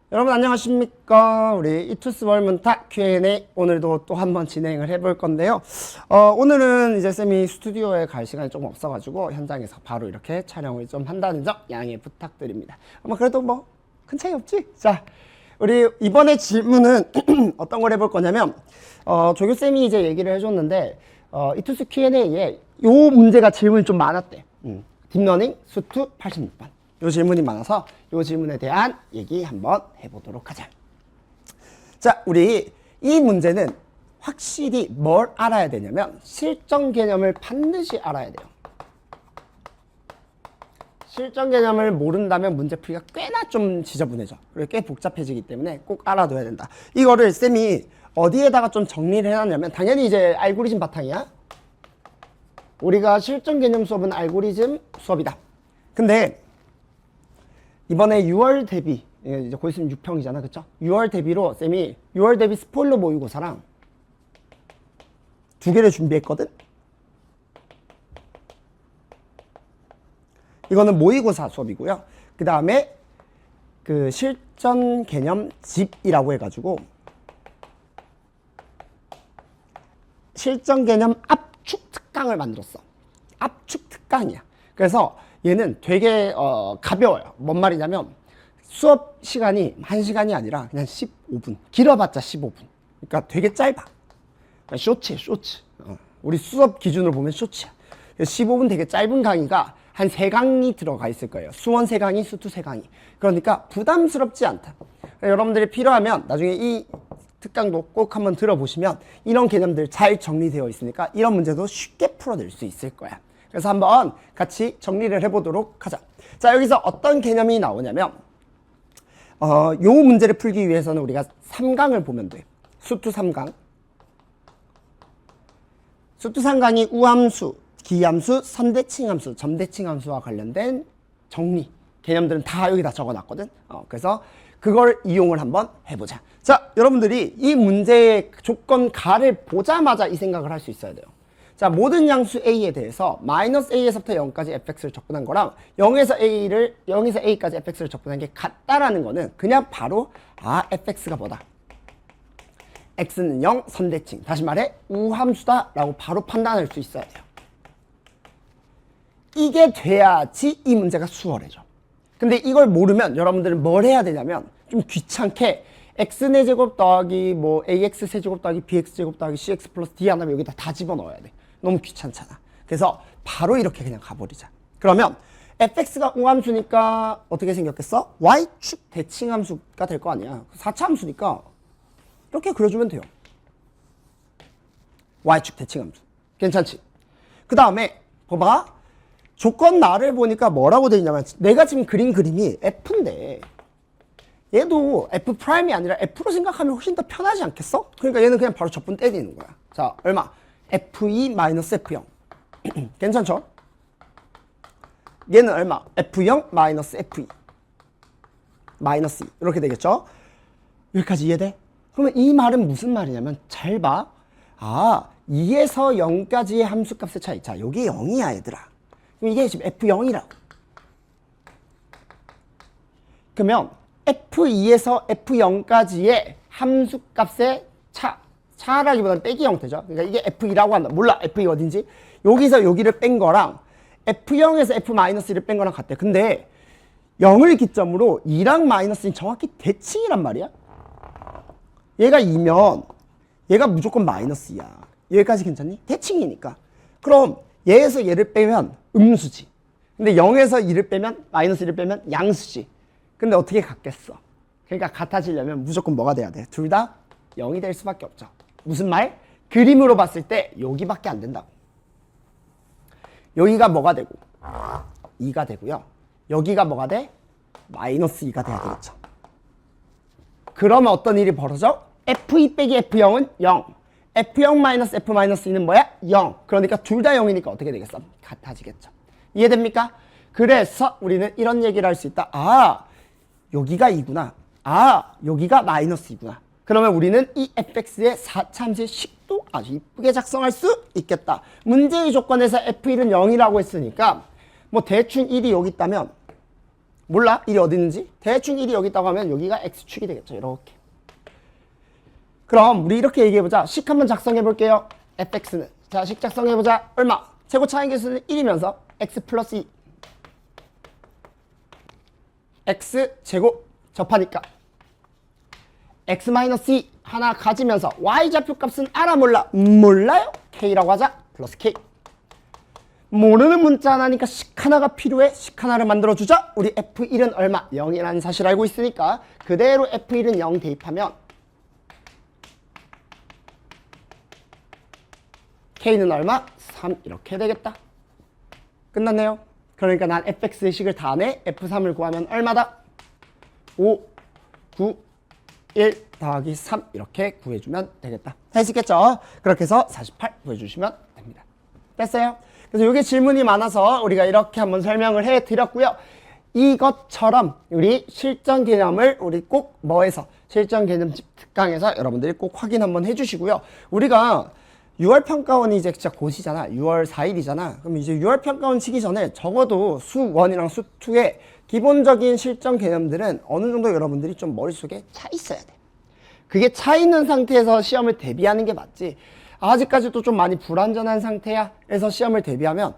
여러분 안녕하십니까. 우리 이투스월 문탁 Q&A 오늘도 또 한번 진행을 해볼 건데요. 오늘은 이제 쌤이 스튜디오에 갈 시간이 조금 없어가지고 현장에서 바로 이렇게 촬영을 좀 한다는 점 양해 부탁드립니다. 그래도 뭐 큰 차이 없지? 자, 우리 이번에 질문은 어떤 걸 해볼 거냐면 조교쌤이 이제 얘기를 해줬는데 이투스 Q&A에 요 문제가 질문이 좀 많았대. 딥러닝 수투 86번. 요 질문이 많아서 요 질문에 대한 얘기 한번 해보도록 하자. 자, 우리 이 문제는 확실히 뭘 알아야 되냐면 실전 개념을 반드시 알아야 돼요. 실전 개념을 모른다면 문제 풀기가 꽤나 좀 지저분해져. 그리고 꽤 복잡해지기 때문에 꼭 알아둬야 된다. 이거를 쌤이 어디에다가 좀 정리를 해놨냐면 당연히 이제 알고리즘 바탕이야. 우리가 실전 개념 수업은 알고리즘 수업이다. 근데 이번에 6월 대비, 이제 곧 있으면 6평이잖아, 그쵸? 6월 대비로 쌤이 6월 대비 스포일러 모의고사랑 두 개를 준비했거든? 이거는 모의고사 수업이고요. 그 다음에 그 실전 개념 집이라고 해가지고 실전 개념 압축 특강을 만들었어. 압축 특강이야. 그래서 얘는 되게 가벼워요. 뭔 말이냐면 수업 시간이 1시간이 아니라 그냥 15분. 길어봤자 15분. 그러니까 되게 짧아. 쇼츠야, 쇼츠. 우리 수업 기준으로 보면 쇼츠야. 15분 되게 짧은 강의가 한 3강이 들어가 있을 거예요. 수원 3강의, 수투 3강의. 그러니까 부담스럽지 않다. 여러분들이 필요하면 나중에 이 특강도 꼭 한번 들어보시면 이런 개념들 잘 정리되어 있으니까 이런 문제도 쉽게 풀어낼 수 있을 거야. 그래서 한번 같이 정리를 해보도록 하자. 자, 여기서 어떤 개념이 나오냐면 요 문제를 풀기 위해서는 우리가 3강을 보면 돼. 수투 3강. 수투 3강이 우함수, 기함수, 선대칭함수, 점대칭함수와 관련된 정리 개념들은 다 여기다 적어놨거든. 그래서 그걸 이용을 한번 해보자. 자, 여러분들이 이 문제의 조건 가를 보자마자 이 생각을 할 수 있어야 돼요. 자, 모든 양수 A에 대해서 마이너스 A에서부터 0까지 fx를 접근한 거랑 0에서 A까지 fx를 접근한 게 같다라는 거는 그냥 바로 fx가 뭐다? x는 0, 선대칭. 다시 말해 우함수다 라고 바로 판단할 수 있어야 돼요. 이게 돼야지 이 문제가 수월해져. 근데 이걸 모르면 여러분들은 뭘 해야 되냐면 좀 귀찮게 x의 제곱 더하기 뭐 ax 세제곱 더하기 bx 제곱 더하기 cx 플러스 d 하나면 여기다 다 집어넣어야 돼. 너무 귀찮잖아. 그래서 바로 이렇게 그냥 가버리자. 그러면 fx가 우함수니까 어떻게 생겼겠어? y축 대칭함수가 될 거 아니야. 4차함수니까 이렇게 그려주면 돼요. y축 대칭함수. 괜찮지? 그 다음에 봐봐. 조건 나를 보니까 뭐라고 돼 있냐면 내가 지금 그린 그림이 f인데 얘도 f'이 아니라 f로 생각하면 훨씬 더 편하지 않겠어? 그러니까 얘는 그냥 바로 적분 때리는 거야. 자, 얼마? f2 마이너스 f0. 괜찮죠? 얘는 얼마? f0 마이너스 f2 마이너스 2 이렇게 되겠죠? 여기까지 이해돼? 그러면 이 말은 무슨 말이냐면 잘 봐. 2에서 0까지의 함수값의 차이. 자, 여기 0이야 얘들아. 그럼 이게 지금 f0이라고. 그러면 f2에서 f0까지의 함수값의 차라기보다는 빼기 형태죠. 그러니까 이게 f2라고 한다. 몰라, f2 어딘지. 여기서 여기를 뺀 거랑 f0에서 f-1를 뺀 거랑 같대. 근데 0을 기점으로 2랑 마이너스는 정확히 대칭이란 말이야. 얘가 2면 얘가 무조건 마이너스 2야. 여기까지 괜찮니? 대칭이니까. 그럼 얘에서 얘를 빼면 음수지. 근데 0에서 2를 빼면 마이너스 1을 빼면 양수지. 근데 어떻게 같겠어? 그러니까 같아지려면 무조건 뭐가 돼야 돼? 둘 다 0이 될 수밖에 없죠. 무슨 말? 그림으로 봤을 때 여기밖에 안 된다고. 여기가 뭐가 되고 2가 되고요. 여기가 뭐가 돼? 마이너스 2가 돼야 되겠죠. 그러면 어떤 일이 벌어져? f2 빼기 f0은 0. f0 마이너스 f-2는 뭐야? 0. 그러니까 둘 다 0이니까 어떻게 되겠어? 같아지겠죠. 이해됩니까? 그래서 우리는 이런 얘기를 할 수 있다. 여기가 2구나. 여기가 마이너스 2구나. 그러면 우리는 이 fx의 4차함수의 식도 아주 이쁘게 작성할 수 있겠다. 문제의 조건에서 f1은 0이라고 했으니까 뭐 대충 1이 여기 있다면 몰라? 1이 어디 있는지? 대충 1이 여기 있다고 하면 여기가 x축이 되겠죠. 이렇게. 그럼 우리 이렇게 얘기해보자. 식 한번 작성해볼게요. fx는 자, 식 작성해보자. 얼마? 최고 차항 계수는 1이면서 x 플러스 2 x 제곱 접하니까 x 마이너스 2 하나 가지면서 y 좌표값은 알아 몰라? 몰라요? k라고 하자. 플러스 k. 모르는 문자 하나니까 식 하나가 필요해. 식 하나를 만들어주자. 우리 f1은 얼마? 0이라는 사실 알고 있으니까 그대로 f1은 0 대입하면 k는 얼마? 3 이렇게 되겠다. 끝났네요. 그러니까 난 fx의 식을 다 내. f3을 구하면 얼마다? 5, 9, 1 더하기 3 이렇게 구해주면 되겠다. 할 수 있겠죠? 그렇게 해서 48 구해주시면 됩니다. 됐어요? 그래서 이게 질문이 많아서 우리가 이렇게 한번 설명을 해드렸고요. 이것처럼 우리 실전 개념을 우리 꼭 뭐에서 실전 개념집 특강에서 여러분들이 꼭 확인 한번 해주시고요. 우리가 6월 평가원이 이제 진짜 곧이잖아. 6월 4일이잖아. 그럼 이제 6월 평가원 치기 전에 적어도 수 1이랑 수 2의 기본적인 실전 개념들은 어느 정도 여러분들이 좀 머릿속에 차 있어야 돼. 그게 차 있는 상태에서 시험을 대비하는 게 맞지. 아직까지도 좀 많이 불완전한 상태야. 그래서 시험을 대비하면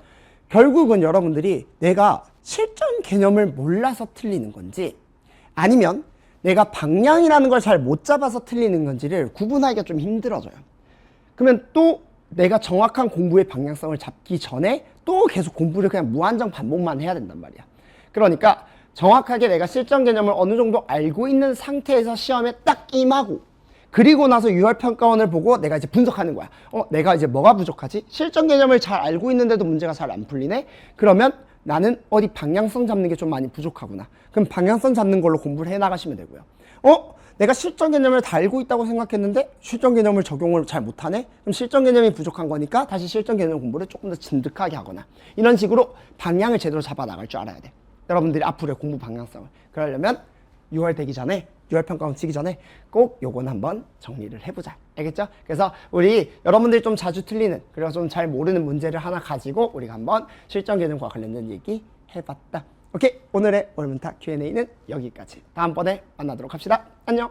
결국은 여러분들이 내가 실전 개념을 몰라서 틀리는 건지 아니면 내가 방향이라는 걸 잘 못 잡아서 틀리는 건지를 구분하기가 좀 힘들어져요. 그러면 또 내가 정확한 공부의 방향성을 잡기 전에 또 계속 공부를 그냥 무한정 반복만 해야 된단 말이야. 그러니까 정확하게 내가 실전 개념을 어느 정도 알고 있는 상태에서 시험에 딱 임하고 그리고 나서 6월 평가원을 보고 내가 이제 분석하는 거야. 내가 이제 뭐가 부족하지? 실전 개념을 잘 알고 있는데도 문제가 잘 안 풀리네? 그러면 나는 어디 방향성 잡는 게 좀 많이 부족하구나. 그럼 방향성 잡는 걸로 공부를 해 나가시면 되고요. 내가 실전 개념을 다 알고 있다고 생각했는데 실전 개념을 적용을 잘 못하네? 그럼 실전 개념이 부족한 거니까 다시 실전 개념 공부를 조금 더 진득하게 하거나 이런 식으로 방향을 제대로 잡아 나갈 줄 알아야 돼. 여러분들이 앞으로의 공부 방향성을. 그러려면 6월 되기 전에 6월 평가원 치기 전에 꼭 요건 한번 정리를 해보자. 알겠죠? 그래서 우리 여러분들이 좀 자주 틀리는 그리고 좀 잘 모르는 문제를 하나 가지고 우리가 한번 실전 개념과 관련된 얘기 해봤다. 오케이, 오늘의 올문탁 Q&A는 여기까지. 다음번에 만나도록 합시다. 안녕.